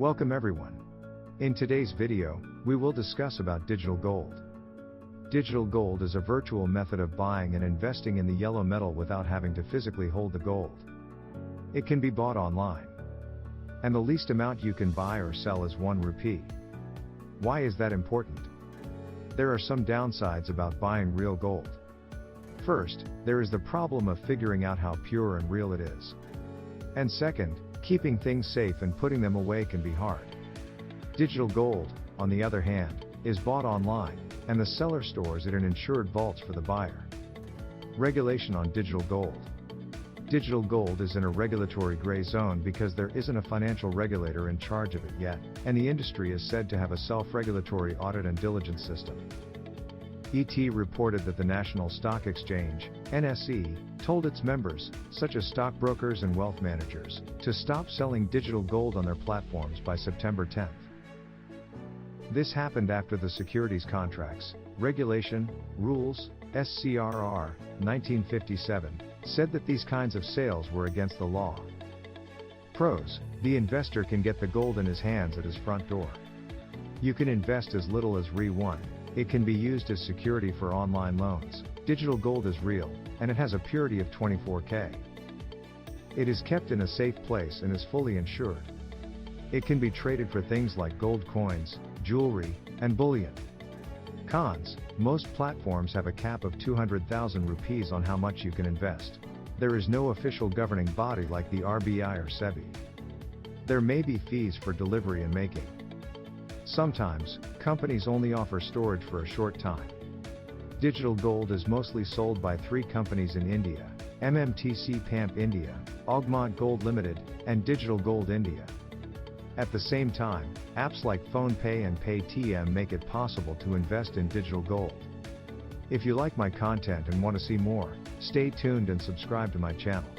Welcome everyone. In today's video, we will discuss about digital gold. Digital gold is a virtual method of buying and investing in the yellow metal without having to physically hold the gold. It can be bought online. And the least amount you can buy or sell is 1 rupee. Why is that important? There are some downsides about buying real gold. First, there is the problem of figuring out how pure and real it is. And second, keeping things safe and putting them away can be hard. Digital gold, on the other hand, is bought online, and the seller stores it in insured vaults for the buyer. Regulation on digital gold. Digital gold is in a regulatory gray zone because there isn't a financial regulator in charge of it yet, and the industry is said to have a self-regulatory audit and diligence system. ET reported that the National Stock Exchange, NSE, told its members, such as stockbrokers and wealth managers, to stop selling digital gold on their platforms by September 10th. This happened after the Securities Contracts, Regulation, Rules, SCRR, 1957, said that these kinds of sales were against the law. Pros: the investor can get the gold in his hands at his front door. You can invest as little as Re1. It can be used as security for online loans. Digital gold is real, and it has a purity of 24K. It is kept in a safe place and is fully insured. It can be traded for things like gold coins, jewelry, and bullion. Cons: most platforms have a cap of 200,000 rupees on how much you can invest. There is no official governing body like the RBI or SEBI. There may be fees for delivery and making. Sometimes, companies only offer storage for a short time. Digital gold is mostly sold by 3 companies in India: MMTC Pamp India, Augment Gold Limited, and Digital Gold India. At the same time, apps like PhonePe and Paytm make it possible to invest in digital gold. If you like my content and want to see more, stay tuned and subscribe to my channel.